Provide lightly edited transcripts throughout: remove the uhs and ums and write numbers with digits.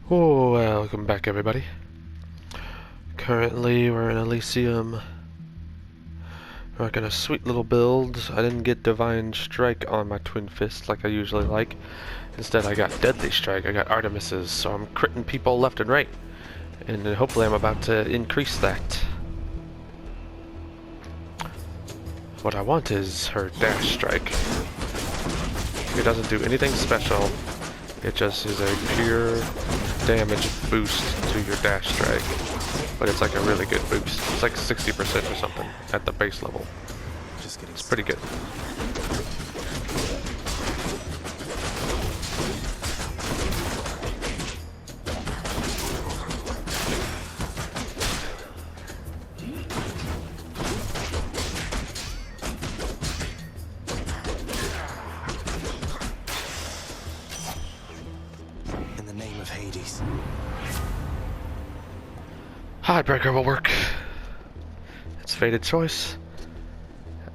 Oh, welcome back everybody. Currently we're in Elysium. Rocking a sweet little build. I didn't get Divine Strike on my Twin Fist like I usually like. Instead I got Deadly Strike. I got Artemis's, so I'm critting people left and right. And then hopefully I'm about to increase that. What I want is her Dash Strike. It doesn't do anything special. It just is a pure damage boost to your Dash Strike. But it's like a really good boost. It's like 60% or something at the base level. It's pretty good. In the name of Hades. Heartbreaker will work. It's Fated Choice.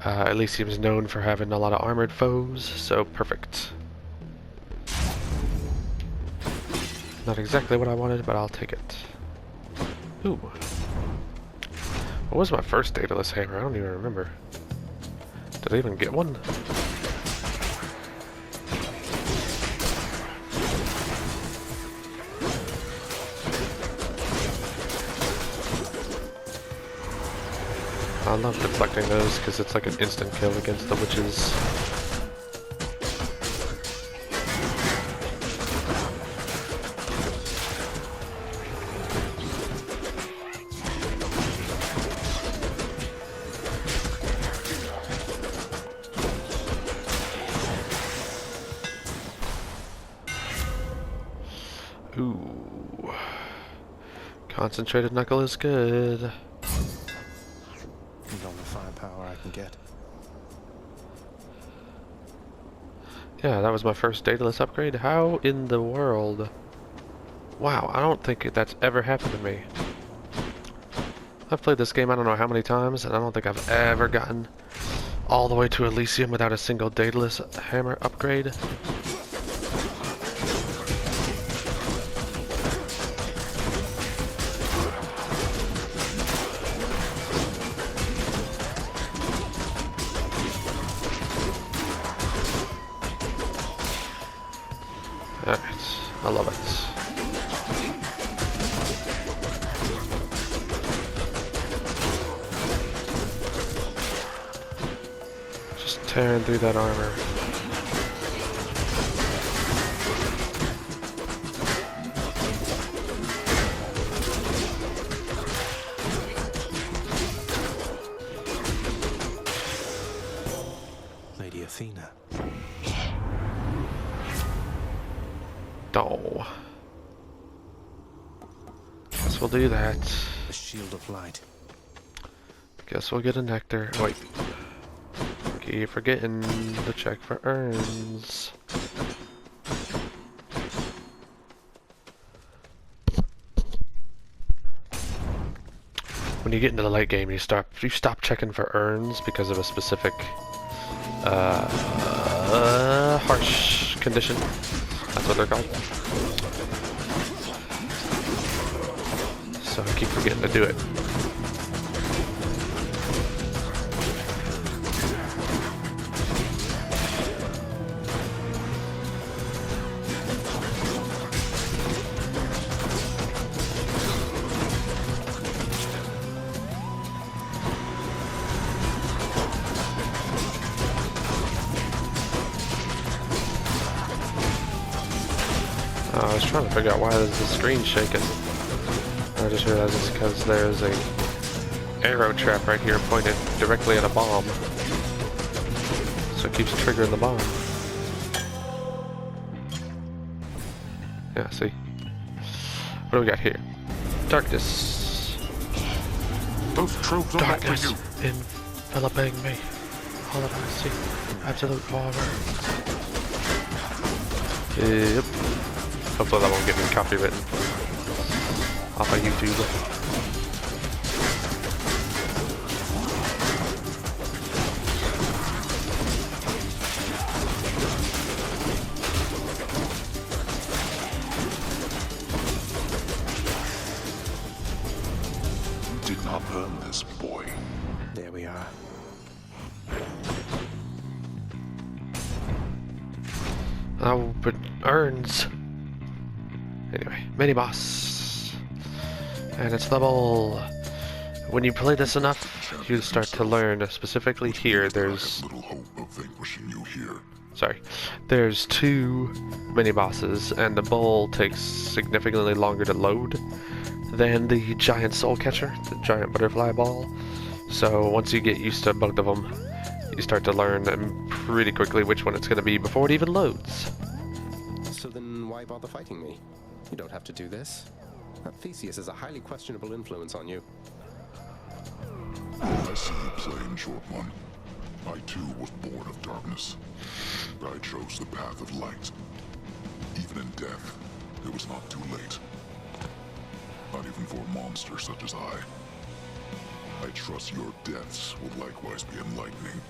Elysium's known for having a lot of armored foes, so perfect. Not exactly what I wanted, but I'll take it. Ooh. What was my first Daedalus hammer? I don't even remember. Did I even get one? I love deflecting those because it's like an instant kill against the witches. Ooh. Concentrated knuckle is good. All the firepower I can get. Yeah, that was my first Daedalus upgrade. How in the world? Wow, I don't think that's ever happened to me. I've played this game I don't know how many times, and I don't think I've ever gotten all the way to Elysium without a single Daedalus hammer upgrade. Alright, I love it. Just tearing through that armor. Lady Athena. Oh. Guess we'll do that. The shield of light. Guess we'll get a nectar. Wait. Keep forgetting to check for urns. When you get into the late game, you stop checking for urns because of a specific harsh condition. That's what they're called. So I keep forgetting to do it. I was trying to figure out why the screen's shaking. I just realized it's because there's a arrow trap right here pointed directly at a bomb. So it keeps triggering the bomb. Yeah, see? What do we got here? Darkness. Those troops are not for Darkness you. enveloping me. All that I see. Absolute horror. Yep. Hopefully that won't get me copywritten off of YouTube. this, boy. There we are. Oh, but urns. Anyway, mini boss. And it's level. When you play this enough, you start to learn. Specifically here, there's. Little hope of vanquishing you here. Sorry. There's 2 mini bosses, and the bowl takes significantly longer to load than the giant soul catcher, the giant butterfly ball. So once you get used to both of them, you start to learn pretty quickly which one it's going to be before it even loads. So then why bother fighting me? You don't have to do this. That Theseus has a highly questionable influence on you. I see you playing, short one. I too was born of darkness. I chose the path of light. Even in death, it was not too late. Not even for a monster such as I. I trust your deaths will likewise be enlightening.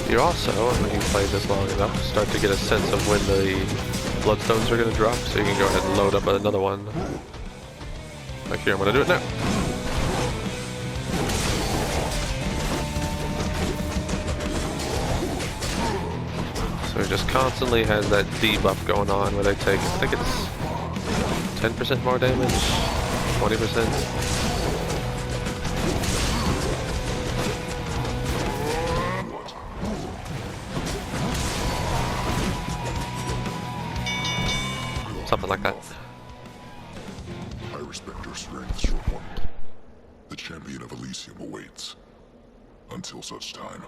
You also, when you play this long enough, start to get a sense of when the bloodstones are going to drop, so you can go ahead and load up another one. Like here, I'm going to do it now. So it just constantly has that debuff going on where they take, I think it's 10% more damage, 20%. Something like that. I respect your strength, short one. The champion of Elysium awaits. Until such time.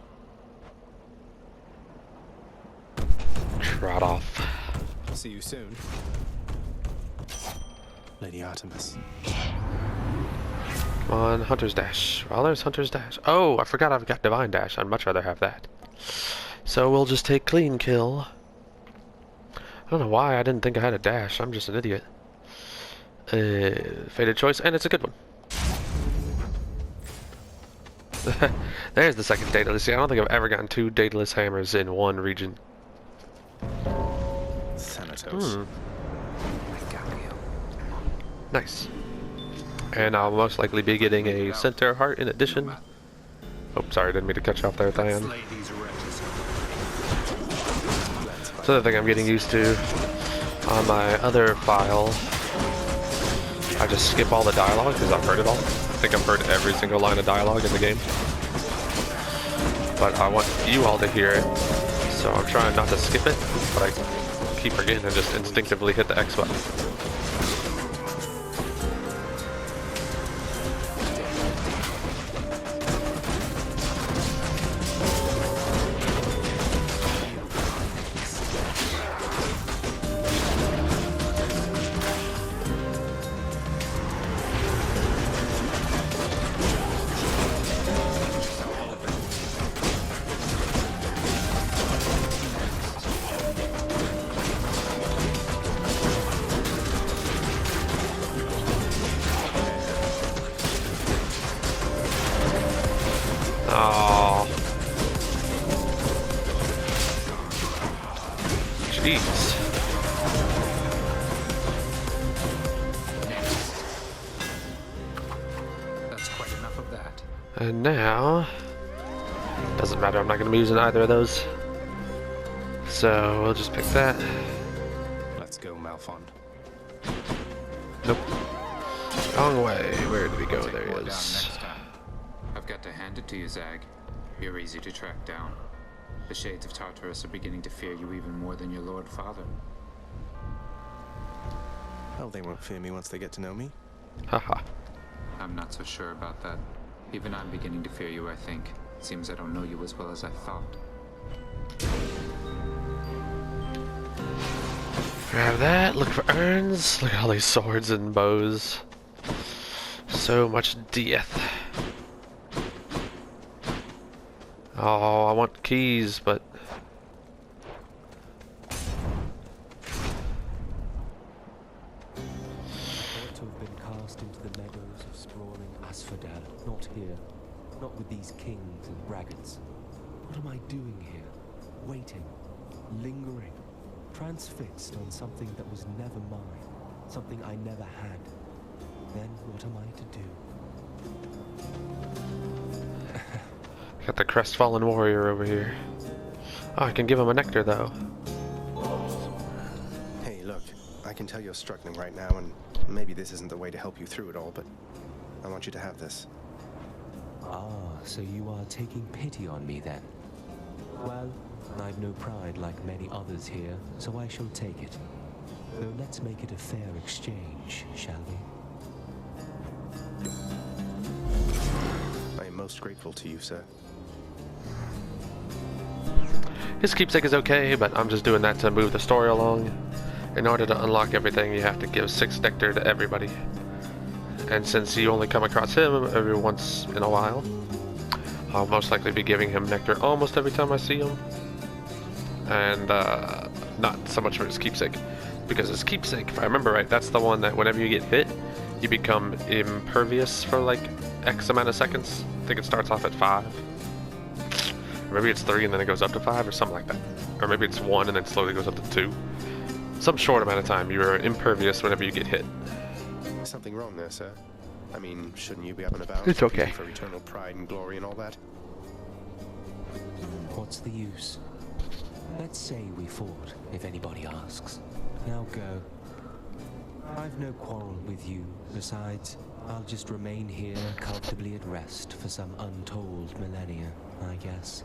Trot off. See you soon. Lady Artemis. Come on, Hunter's Dash. Well, there's Hunter's Dash. Oh, I forgot I've got Divine Dash. I'd much rather have that. So we'll just take Clean Kill. I don't know why I didn't think I had a dash. I'm just an idiot. Fated choice, and it's a good one. There's the second Daedalus. See, I don't think I've ever gotten 2 Daedalus hammers in one region. Thanatos. Nice. And I'll most likely be getting a Centaur Heart in addition. Oh, sorry, didn't mean to cut you off there, Diane. It's another thing I'm getting used to. On my other file, I just skip all the dialogue because I've heard it all. I think I've heard every single line of dialogue in the game. But I want you all to hear it, so I'm trying not to skip it, but I keep forgetting and just instinctively hit the X button. Oh, jeez. That's quite enough of that. And now, doesn't matter, I'm not going to be using either of those. So we'll just pick that. Let's go, Malfond. Nope. Wrong way. Where did he go? Take There he more down is. next time. I've got to hand it to you, Zag. You're easy to track down. The Shades of Tartarus are beginning to fear you even more than your Lord Father. Oh, they won't fear me once they get to know me. Haha. I'm not so sure about that. Even I'm beginning to fear you, I think. Seems I don't know you as well as I thought. Grab that. Look for urns. Look at all these swords and bows. So much death. Oh, I want keys, but Ought to have been cast into the meadows of sprawling Asphodel, not here. Not with these kings and braggarts. What am I doing here? Waiting, lingering, transfixed on something that was never mine, something I never had. Then what am I to do? got the crestfallen warrior over here. Oh, I can give him a nectar though. Hey, look, I can tell you're struggling right now, and maybe this isn't the way to help you through it all, but I want you to have this. Ah, so you are taking pity on me then? Well, I've no pride like many others here, so I shall take it. Though let's make it a fair exchange, shall we? I am most grateful to you, sir. His keepsake is okay, but I'm just doing that to move the story along. In order to unlock everything, you have to give 6 nectar to everybody. And since you only come across him every once in a while, I'll most likely be giving him nectar almost every time I see him. And not so much for his keepsake. Because his keepsake, if I remember right, that's the one that whenever you get hit, you become impervious for like X amount of seconds. I think it starts off at 5. Or maybe it's 3 and then it goes up to 5 or something like that. Or maybe it's 1 and then slowly goes up to 2. Some short amount of time, you're impervious whenever you get hit. Something wrong there, sir? I mean, shouldn't you be up and about? It's okay. For eternal pride and glory and all that? What's the use? Let's say we fought, if anybody asks. Now go. I've no quarrel with you. Besides, I'll just remain here comfortably at rest for some untold millennia, I guess.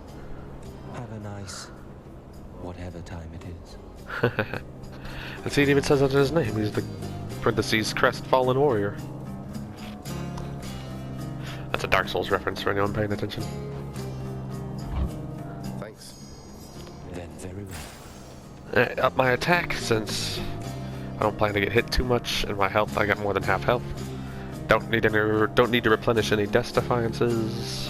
Have a nice... whatever time it is. And see, it even says under his name, he's the parentheses crestfallen warrior. That's a Dark Souls reference for anyone paying attention. Thanks. Then very well. Up my attack, since I don't plan to get hit too much, and my health, I got more than half health. Don't need to replenish any Death Defiances.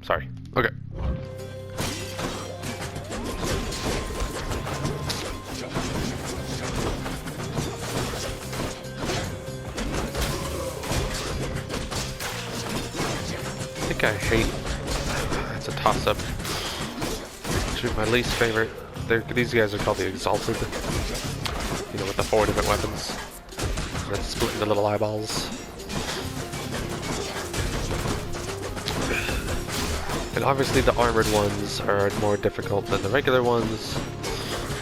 Sorry. Okay. I think I hate... It's a toss-up. Actually, my least favorite... These guys are called the Exalted. You know, with the 4 different weapons. That's split into little eyeballs. And obviously the armored ones are more difficult than the regular ones.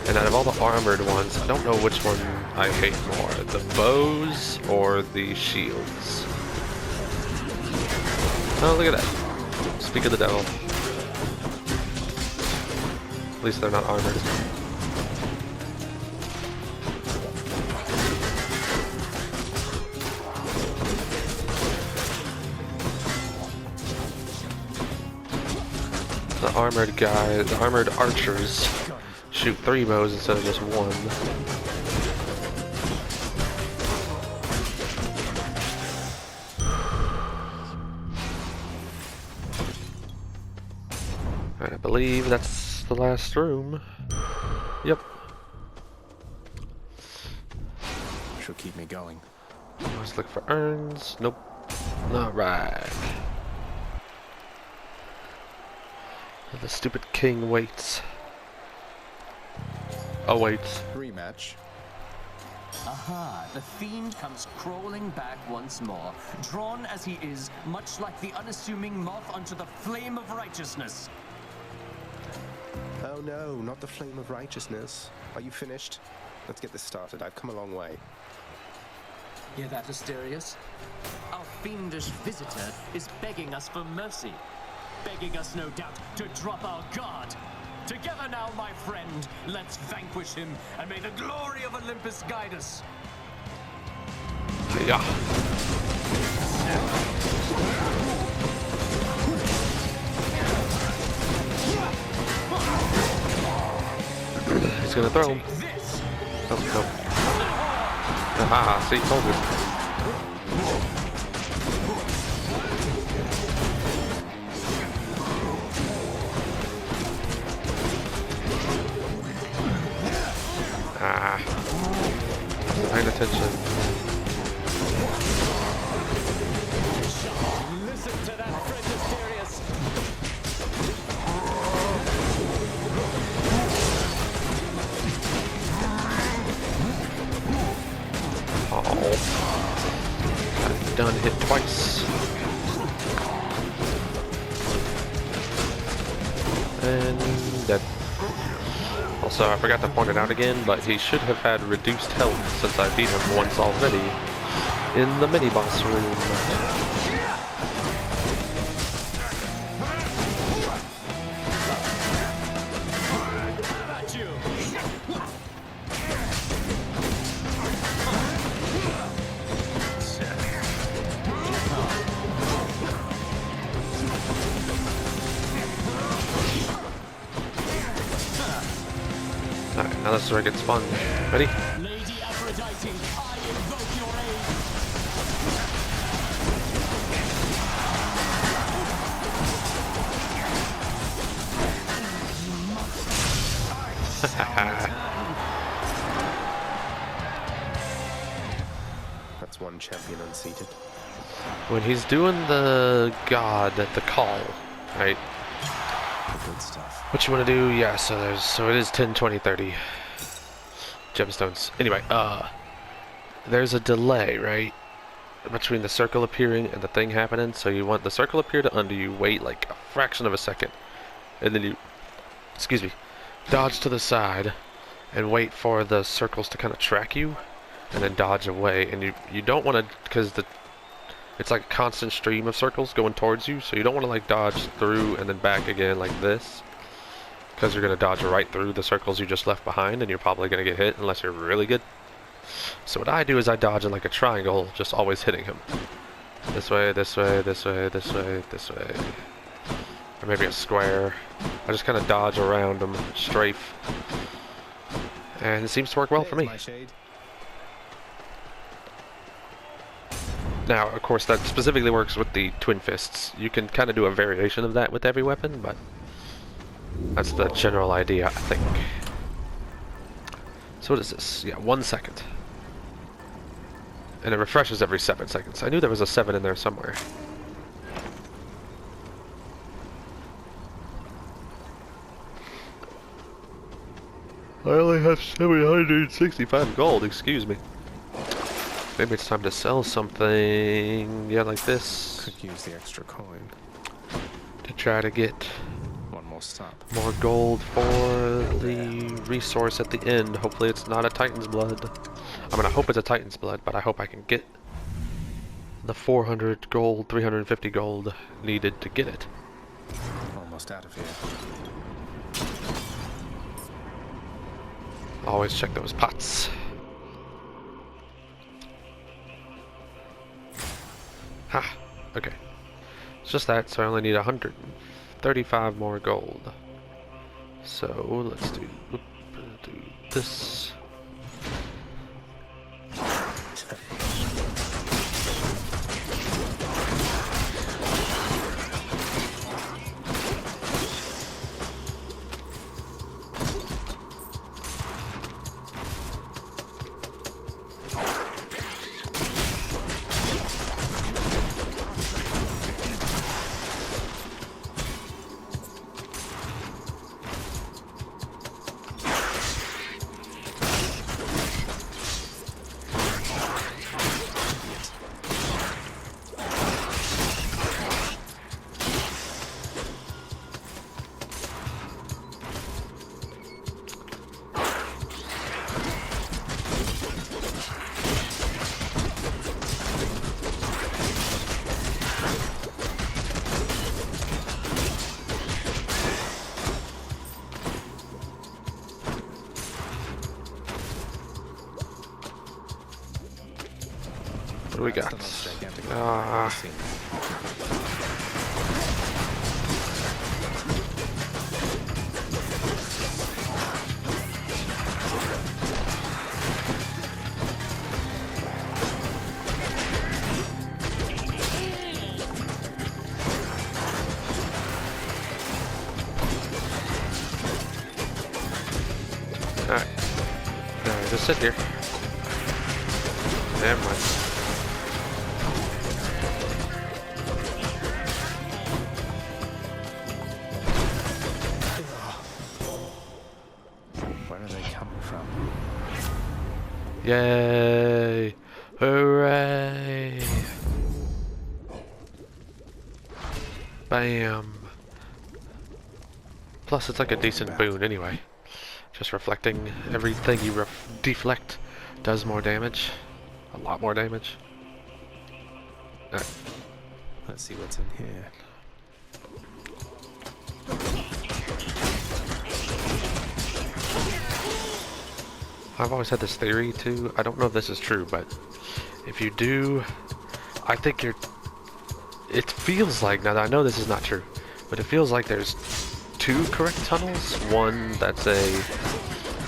And out of all the armored ones, I don't know which one I hate more. The bows or the shields. Oh, look at that. Speak of the devil. At least they're not armored. The armored guy, the armored archers shoot 3 bows instead of just 1. I believe that's the last room. Yep. She'll keep me going. Let's look for urns. Nope. Alright. The stupid king waits. Awaits. Rematch. Aha, the fiend comes crawling back once more, drawn as he is, much like the unassuming moth onto the flame of righteousness. Oh no, not the flame of righteousness. Are you finished? Let's get this started. I've come a long way. Hear that, Asterius? Our fiendish visitor is begging us for mercy. Begging us, no doubt, to drop our guard. Together now, my friend, let's vanquish him, and may the glory of Olympus guide us. Yeah. He's gonna throw him. Take this! Oh, no. Haha, see, told you. Ah. Paying attention. Listen to that, friend Asterius. Oh. Got done hit twice. And dead. Also, I forgot to point it out again, but he should have had reduced health since I beat him once already in the mini-boss room. At you. Alright, now this is where it gets fun. Ready? Lady Aphrodite, I invoke your aid. That's one champion unseated. When he's doing the god at the call, right? Good stuff. What you want to do? Yeah, so it is 10, 20, 30 gemstones. Anyway, there's a delay, right? Between the circle appearing and the thing happening. So you want the circle appear to undo you, wait like a fraction of a second, and then you, excuse me, dodge to the side and wait for the circles to kind of track you, and then dodge away. And you don't want to, because it's like a constant stream of circles going towards you, so you don't want to like dodge through and then back again like this, because you're going to dodge right through the circles you just left behind, and you're probably going to get hit unless you're really good. So what I do is I dodge in like a triangle, just always hitting him. This way, this way, this way, this way, this way. Or maybe a square. I just kind of dodge around him, strafe. And it seems to work well for me. My shade. Now, of course, that specifically works with the twin fists. You can kind of do a variation of that with every weapon, but that's the general idea, I think. So what is this? Yeah, 1 second. And it refreshes every 7 seconds. I knew there was a 7 in there somewhere. I only have 765 gold, excuse me. Maybe it's time to sell something, yeah, like this, Could use the extra coin. to try to get One more stop. more gold for the resource at the end. Hopefully it's not a Titan's blood. I mean, I hope it's a Titan's blood, but I hope I can get the 400 gold, 350 gold needed to get it. Almost out of here. Always check those pots. Ha! Okay. It's just that, so I only need 135 more gold. So, let's do this. What do we got? That's the most gigantic Ah. I've seen. Alright. Alright, just sit here. Never mind. Where are they coming from? Yay! Hooray! Bam! Plus, it's like a decent boon anyway. Just reflecting everything you deflect does more damage. A lot more damage. Alright. Let's see what's in here. I've always had this theory too. I don't know if this is true, but if you do, I think you're. It feels like, now that I know this is not true, but it feels like there's two correct tunnels. One that's a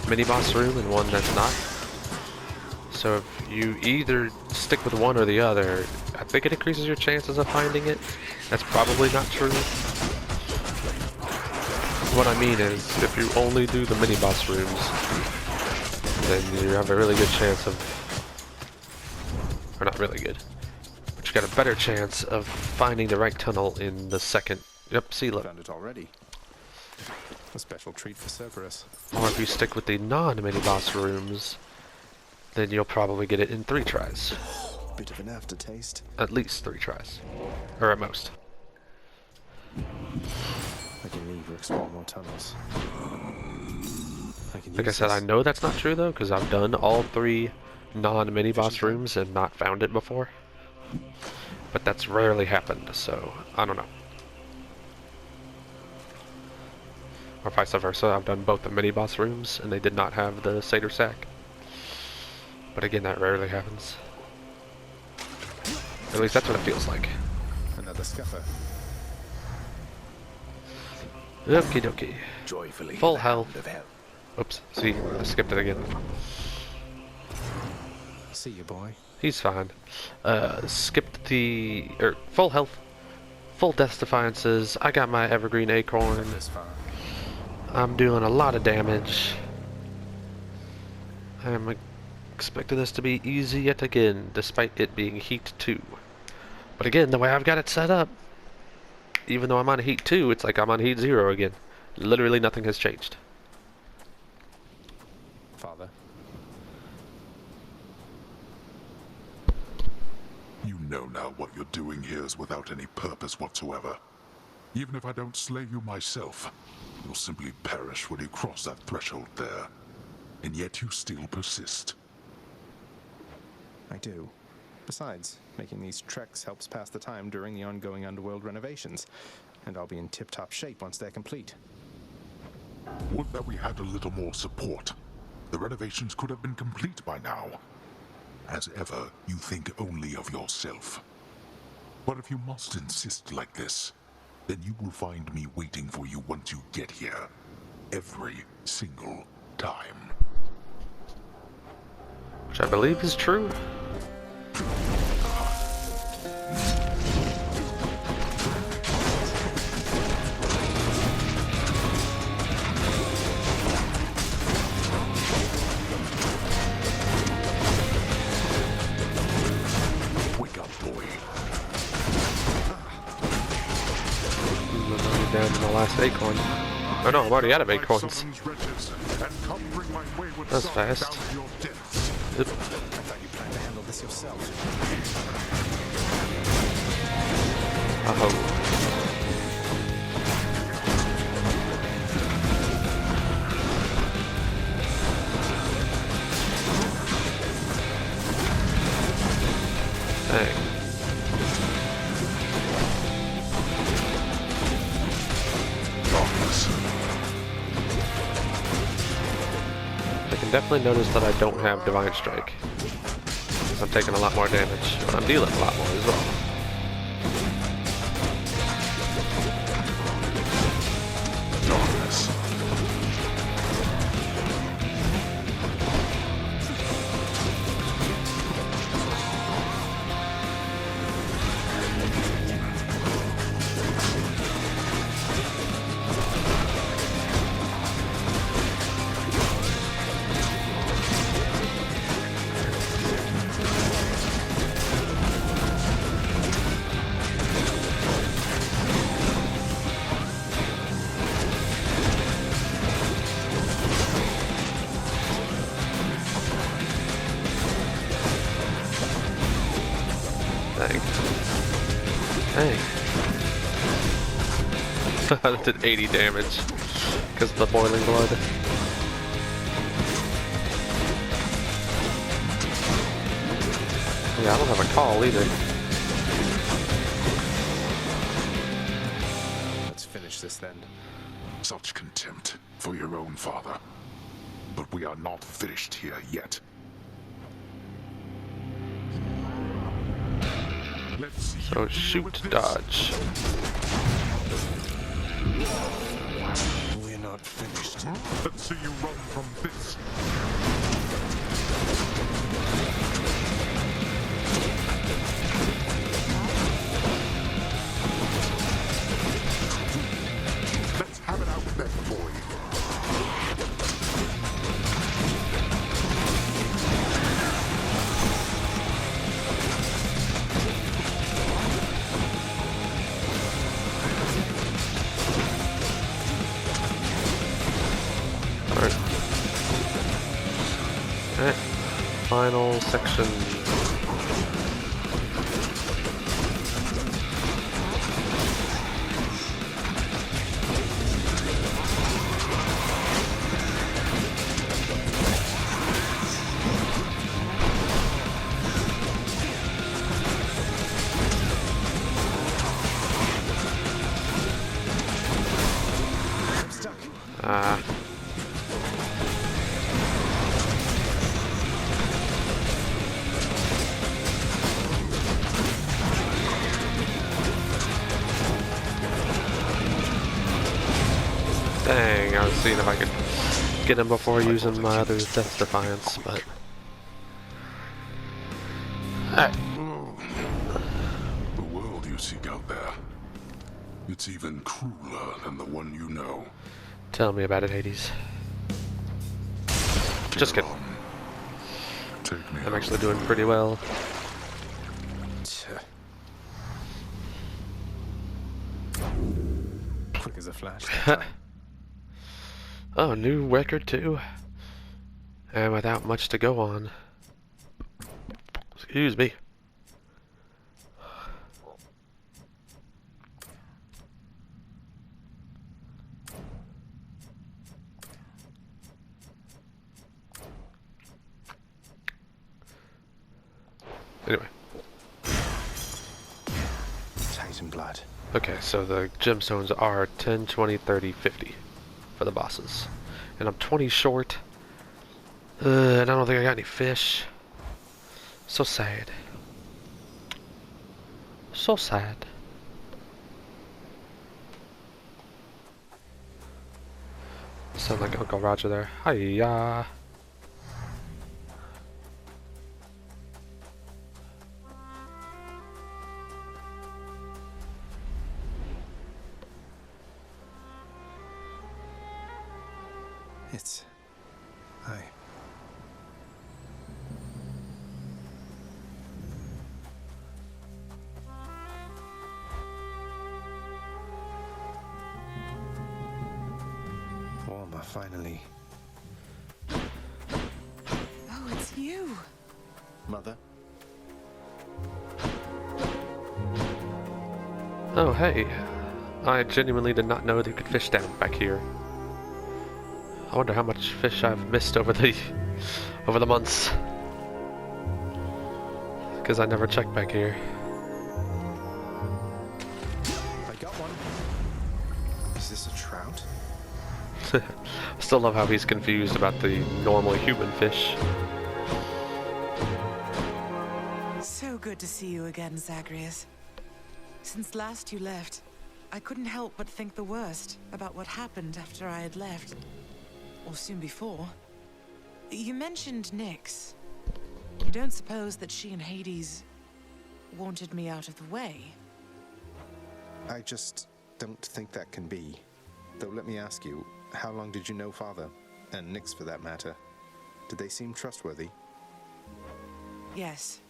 mini boss room and one that's not. So if you either stick with one or the other, I think it increases your chances of finding it. That's probably not true. What I mean is, if you only do the mini boss rooms, then you have a really good chance of, or not really good, but you got a better chance of finding the right tunnel in the second. Yep, see, look. Found it already. A special treat for Cerberus. Or if you stick with the non-mini boss rooms, then you'll probably get it in 3 tries. Bit of an aftertaste. At least 3 tries. Or at most. I can leave or explore more tunnels. Like I said, I know that's not true though, because I've done all 3 non-mini boss rooms and not found it before. But that's rarely happened, so I don't know. Or vice versa, I've done both the mini boss rooms and they did not have the Satyr Sack. But again, that rarely happens. At least that's what it feels like. Another scuffer. Okie dokie. Joyfully. Full health. Of hell. Oops, see, I skipped it again. See you, boy. He's fine. Skipped the, full health, full death defiances. I got my evergreen acorn. This far. I'm doing a lot of damage. I'm expecting this to be easy yet again, despite it being Heat 2. But again, the way I've got it set up, even though I'm on Heat 2, it's like I'm on Heat 0 again. Literally nothing has changed. Father. You know now what you're doing here is without any purpose whatsoever. Even if I don't slay you myself, you'll simply perish when you cross that threshold there. And yet you still persist. I do. Besides, making these treks helps pass the time during the ongoing underworld renovations, and I'll be in tip-top shape once they're complete. Would that we had a little more support. The renovations could have been complete by now. As ever, you think only of yourself. But if you must insist like this, then you will find me waiting for you once you get here. Every single time. Which I believe is true. Wake up, boy. I'm already down to my last acorn. Oh no, I'm already out of acorns. That's fast. Yep. I thought you planned to handle this yourself. Uh-oh. Dang. I can definitely notice that I don't have Divine Strike. I'm taking a lot more damage, but I'm dealing a lot more as well. Darkness. Dang. Dang. That did 80 damage because of the boiling blood. Yeah, I don't have a call either. Let's finish this then. Such contempt for your own father. But we are not finished here yet. Let's see. So shoot, dodge. We're not finished. Let's see you run from this. Let's have it out then, boy. Alright. Alright. Final section. I'm stuck. Dang, I was seeing if I could get him before using my other Death Defiance, but... Alright. The world you seek out there, it's even crueler than the one you know. Tell me about it, Hades. Just kidding. Take me I'm home. actually doing pretty well. Quick as a flash. that time. Oh, new record too. And without much to go on. Excuse me. Anyway. Titan blood. Okay, so the gemstones are 10, 20, 30, 50 for the bosses. And I'm 20 short. And I don't think I got any fish. So sad. So sad. Sound like Uncle Roger there. Hiya. It's... I... Walma, finally. Oh, it's you. Mother? Oh, hey. I genuinely did not know that you could fish down back here. I wonder how much fish I've missed over the months. Because I never checked back here. I got one. Is this a trout? I still love how he's confused about the normal human fish. So good to see you again, Zagreus. Since last you left, I couldn't help but think the worst about what happened after I had left. Or soon before. You mentioned Nyx. You don't suppose that she and Hades wanted me out of the way? I just don't think that can be. Though let me ask you, how long did you know Father? And Nyx for that matter. Did they seem trustworthy? Yes.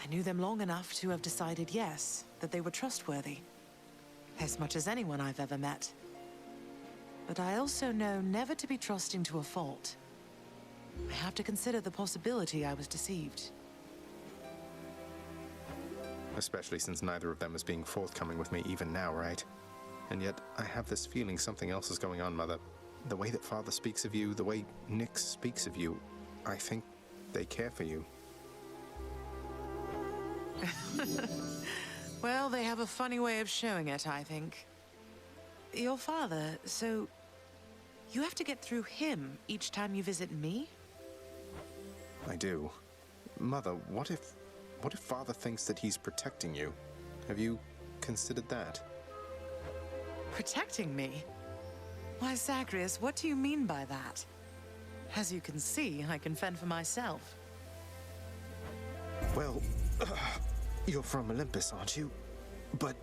I knew them long enough to have decided yes, that they were trustworthy. As much as anyone I've ever met. But I also know never to be trusting to a fault. I have to consider the possibility I was deceived. Especially since neither of them is being forthcoming with me even now, right? And yet, I have this feeling something else is going on, Mother. The way that Father speaks of you, the way Nyx speaks of you, I think they care for you. Well, they have a funny way of showing it, I think. Your father, so you have to get through him each time you visit me? I do. Mother, what if Father thinks that he's protecting you? Have you considered that? Protecting me? Why, Zagreus, what do you mean by that? As you can see, I can fend for myself. Well, you're from Olympus, aren't you? But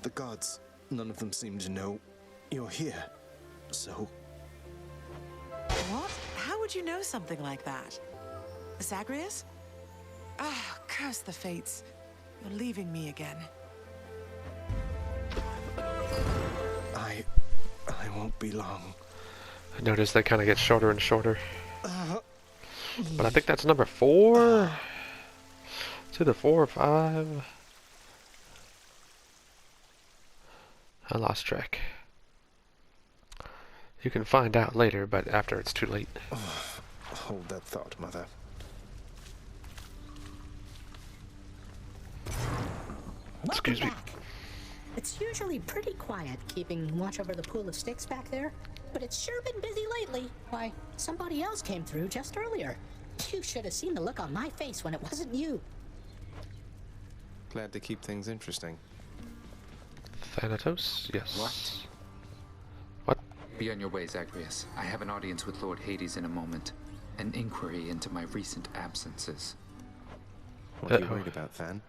the gods, none of them seem to know you're here. So... What? How would you know something like that? Zagreus? Ah, curse the fates. You're leaving me again. I won't be long. I noticed they kind of get shorter and shorter. But I think that's number 4. It's either 4 or 5. I lost track. You can find out later, but after it's too late. Hold that thought, Mother. Excuse me. Back. It's usually pretty quiet keeping watch over the pool of sticks back there, but it's sure been busy lately. Why, somebody else came through just earlier. You should have seen the look on my face when it wasn't you. Glad to keep things interesting. Thanatos? Yes. What? What? Be on your way, Zagreus. I have an audience with Lord Hades in a moment. An inquiry into my recent absences. What are you worried about, Than?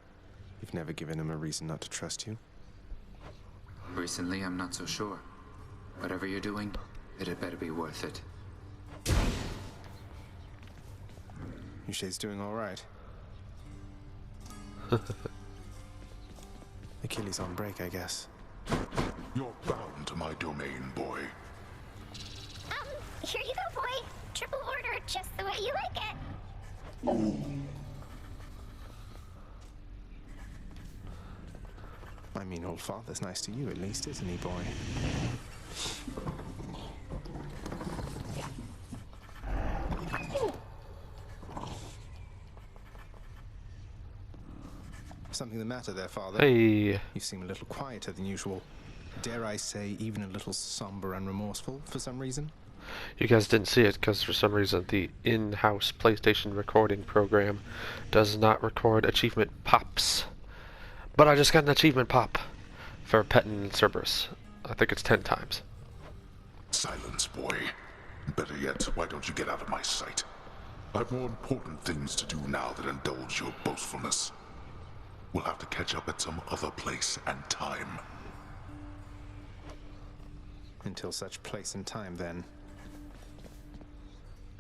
You've never given him a reason not to trust you. Recently, I'm not so sure. Whatever you're doing, it had better be worth it. Yushe's doing all right. Achilles on break, I guess. You're bound to my domain, boy. Here you go, boy. Triple order, just the way you like it. I mean, old Father's nice to you at least, isn't he, boy? Something the matter there, Father? Hey. You seem a little quieter than usual. Dare I say, even a little somber and remorseful for some reason? You guys didn't see it because for some reason the in-house PlayStation recording program does not record achievement pops. But I just got an achievement pop for petting Cerberus. I think it's 10 times. Silence, boy. Better yet, why don't you get out of my sight? I've more important things to do now than indulge your boastfulness. We'll have to catch up at some other place and time. Until such place and time, then.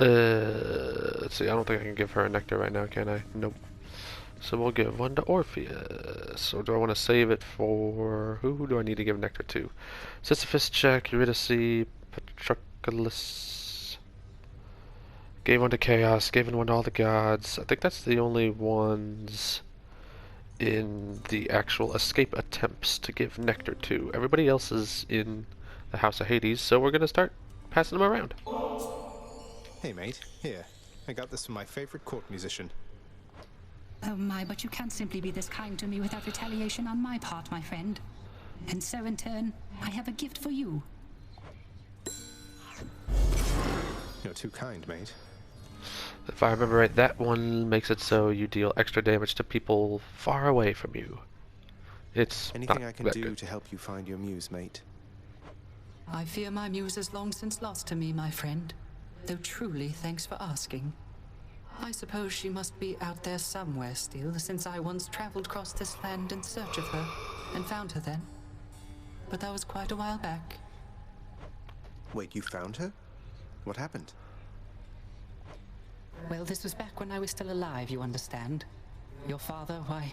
Let's see, I don't think I can give her a nectar right now, can I? Nope. So we'll give one to Orpheus. Or do I want to save it for... Who do I need to give nectar to? Sisyphus check, Eurydice, Patroclus. Gave one to Chaos, gave one to all the gods. I think that's the only ones in the actual escape attempts to give nectar to. Everybody else is in the House of Hades, so we're going to start passing them around. Hey, mate. Here. I got this from my favorite court musician. Oh my, but you can't simply be this kind to me without retaliation on my part, my friend. And so in turn, I have a gift for you. You're too kind, mate. If I remember right, that one makes it so you deal extra damage to people far away from you. It's Anything not I can that do good. to help you find your muse, mate? I fear my muse is long since lost to me, my friend. Though truly, thanks for asking. I suppose she must be out there somewhere still, since I once traveled across this land in search of her, and found her then. But that was quite a while back. Wait, you found her? What happened? Well, this was back when I was still alive, you understand. Your father, why,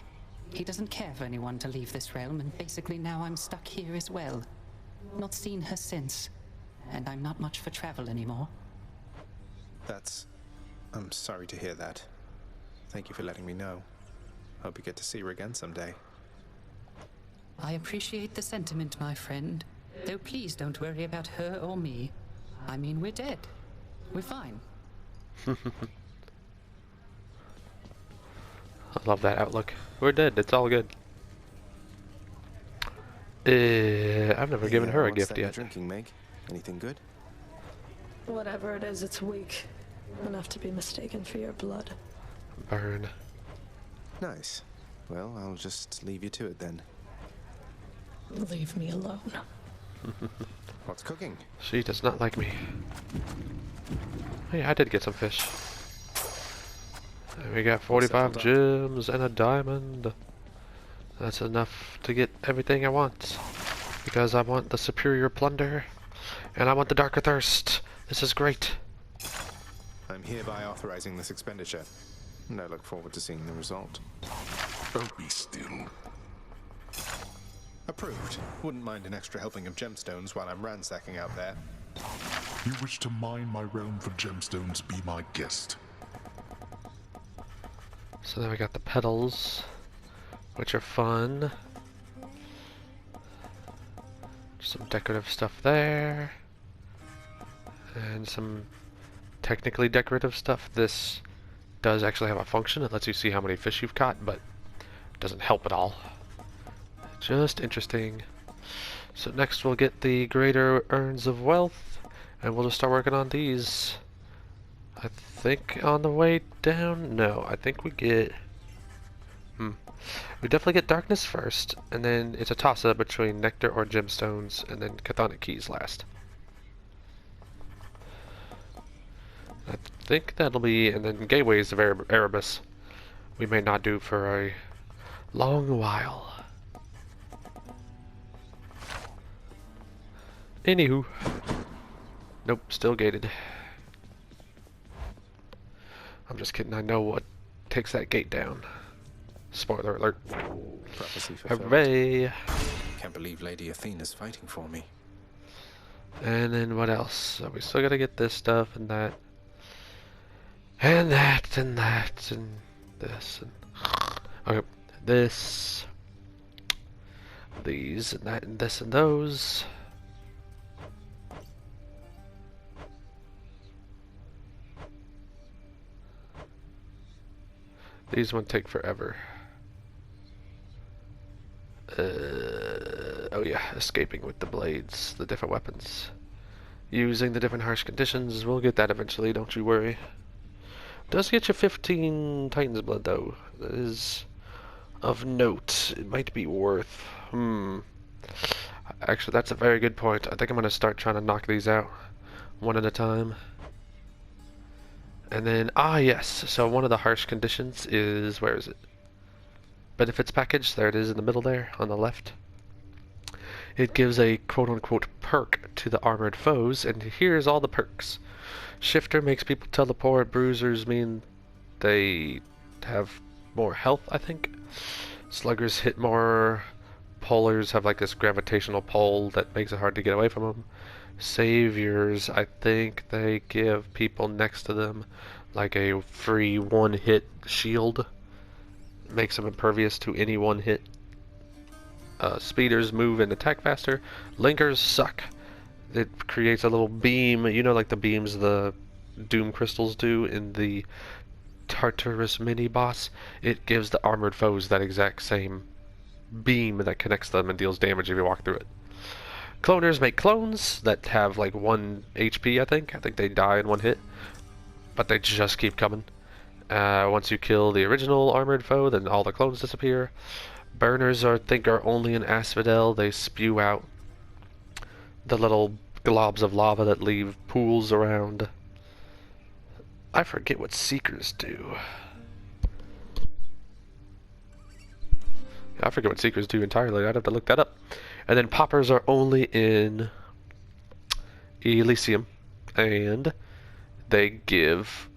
he doesn't care for anyone to leave this realm, and basically now I'm stuck here as well. Not seen her since, and I'm not much for travel anymore. I'm sorry to hear that. Thank you for letting me know. Hope you get to see her again someday. I appreciate the sentiment, my friend. Though please don't worry about her or me. I mean, we're dead. We're fine. I love that outlook. We're dead. It's all good. I've never given her a what's gift that you're yet. drinking, Meg? Anything good? Whatever it is, it's weak. Enough to be mistaken for your blood. Burn. Nice. Well, I'll just leave you to it then. Leave me alone. What's cooking? She does not like me. Hey, I did get some fish. And we got 45 gems and a diamond. That's enough to get everything I want. Because I want the superior plunder. And I want the darker thirst. This is great. I'm hereby authorizing this expenditure. And I look forward to seeing the result. Oh, be still. Approved. Wouldn't mind an extra helping of gemstones while I'm ransacking out there. You wish to mine my realm for gemstones, be my guest. So then we got the petals, which are fun. Some decorative stuff there. And some technically decorative stuff. This does actually have a function. It lets you see how many fish you've caught, but it doesn't help at all. Just interesting. So next we'll get the greater urns of wealth, and we'll just start working on these. I think on the way down, no, I think we get, we definitely get darkness first, and then it's a toss-up between nectar or gemstones, and then chthonic keys last. I think that'll be, and then gateways of Erebus we may not do for a long while. Anywho. Nope, still gated. I'm just kidding, I know what takes that gate down. Spoiler alert. Prophecy fulfilled. Hooray! Can't believe Lady Athena's fighting for me. And then what else? So we still gotta get this stuff and that. And that and that and this and okay, this, these and that and this and those. These won't take forever. Oh yeah, escaping with the blades, the different weapons. Using the different harsh conditions, we'll get that eventually, don't you worry. Does get you 15 Titan's Blood though. That is of note. It might be worth... Actually, that's a very good point. I think I'm going to start trying to knock these out one at a time. And then, yes, so one of the harsh conditions is, where is it? Benefits package, there it is in the middle there, on the left. It gives a quote-unquote perk to the armored foes, and here's all the perks. Shifter makes people teleport, bruisers mean they have more health, I think. Sluggers hit more, polars have like this gravitational pull that makes it hard to get away from them. Saviors, I think they give people next to them like a free one-hit shield. Makes them impervious to any one hit. Speeders move and attack faster. Linkers suck. It creates a little beam, you know, like the beams the Doom crystals do in the Tartarus mini-boss. It gives the armored foes that exact same beam that connects them and deals damage if you walk through it. Cloners make clones that have like 1 HP, I think. I think they die in one hit. But they just keep coming. Once you kill the original armored foe, then all the clones disappear. Burners are only in Asphodel. They spew out the little globs of lava that leave pools around. I forget what Seekers do. I forget what Seekers do entirely. I'd have to look that up. And then Poppers are only in Elysium. And they give...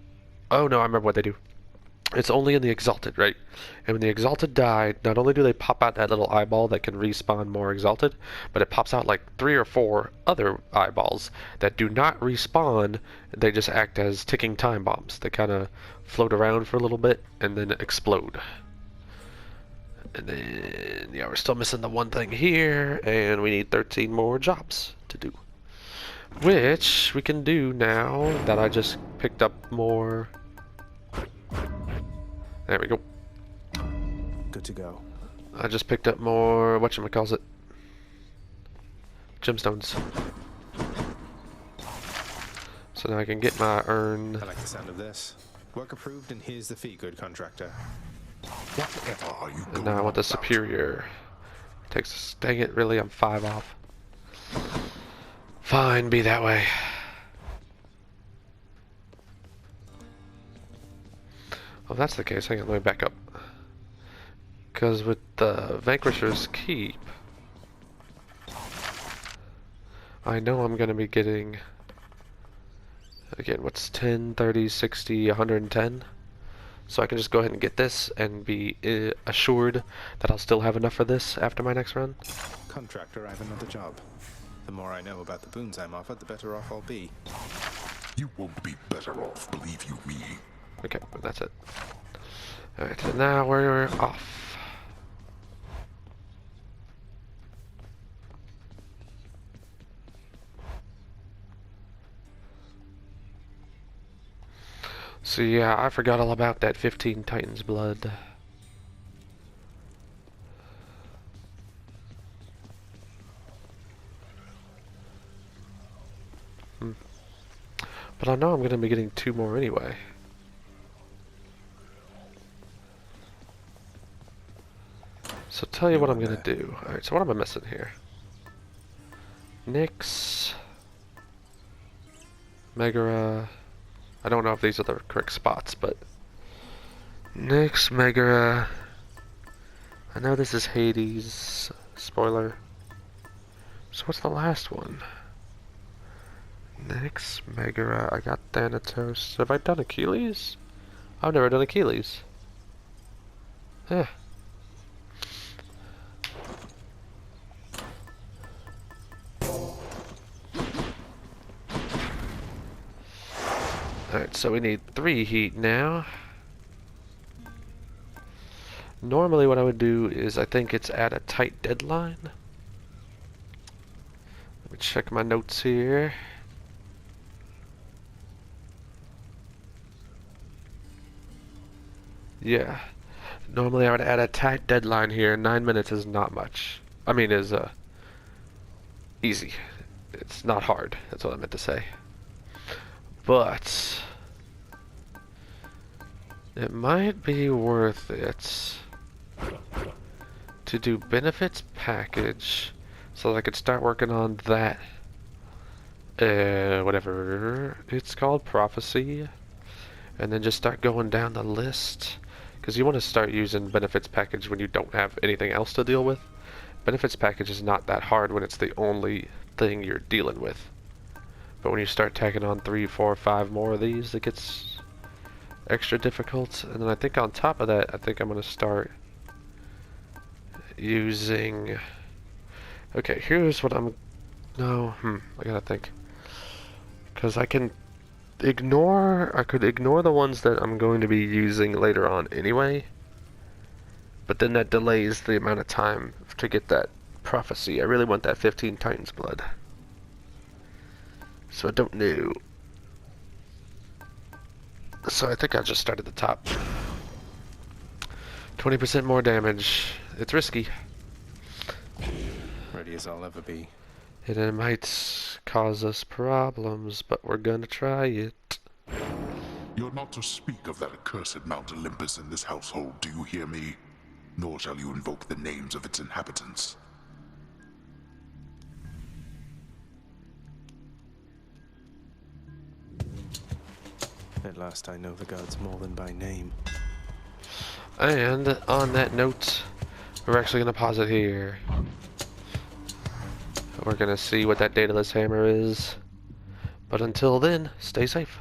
Oh no, I remember what they do. It's only in the Exalted, right? And when the Exalted die, not only do they pop out that little eyeball that can respawn more Exalted, but it pops out like 3 or 4 other eyeballs that do not respawn. They just act as ticking time bombs. They kind of float around for a little bit and then explode. And then, yeah, we're still missing the one thing here, and we need 13 more jobs to do. Which we can do now that I just picked up more. There we go. Good to go. I just picked up more, whatchamacallit, gemstones. So now I can get my urn. I like the sound of this. Work approved, and here's the fee, good contractor. Whatever are you And now I want the superior. Takes, dang it, really, I'm 5 off. Fine, be that way. Well, if that's the case, hang on, let me back up. Because with the Vanquisher's Keep, I know I'm going to be getting, again, what's 10, 30, 60, 110? So I can just go ahead and get this and be assured that I'll still have enough for this after my next run. Contractor, I have another job. The more I know about the boons I'm offered, the better off I'll be. You won't be better off, believe you me. Okay, that's it. Alright, so now we're off. So yeah, I forgot all about that 15 Titans blood. But I know I'm going to be getting 2 more anyway. So tell you what I'm going to do. Alright, so what am I missing here? Nyx, Megara. I don't know if these are the correct spots, but Nyx, Megara. I know this is Hades. Spoiler. So what's the last one? Nyx, Megara. I got Thanatos. Have I done Achilles? I've never done Achilles. Yeah. Alright, so we need 3 heat now. Normally what I would do is, I think it's at a tight deadline. Let me check my notes here. Yeah. Normally I would add a tight deadline here. 9 minutes is not much. I mean, is easy. It's not hard. That's what I meant to say. But it might be worth it to do benefits package so that I could start working on that whatever it's called, prophecy, and then just start going down the list, because you want to start using benefits package when you don't have anything else to deal with. Benefits package is not that hard when it's the only thing you're dealing with. But when you start tacking on 3, 4, 5 more of these, it gets extra difficult. And then I think on top of that, I think I'm going to start using... Okay, here's what I'm... No, I gotta think. Because I can ignore... I could ignore the ones that I'm going to be using later on anyway. But then that delays the amount of time to get that prophecy. I really want that 15 Titans blood. So I don't know. So I think I'll just start at the top. 20% more damage. It's risky. Ready as I'll ever be. And it might cause us problems, but we're gonna try it. You're not to speak of that accursed Mount Olympus in this household, do you hear me? Nor shall you invoke the names of its inhabitants. At last I know the gods more than by name. And on that note, we're actually going to pause it here. We're going to see what that Daedalus hammer is. But until then, stay safe.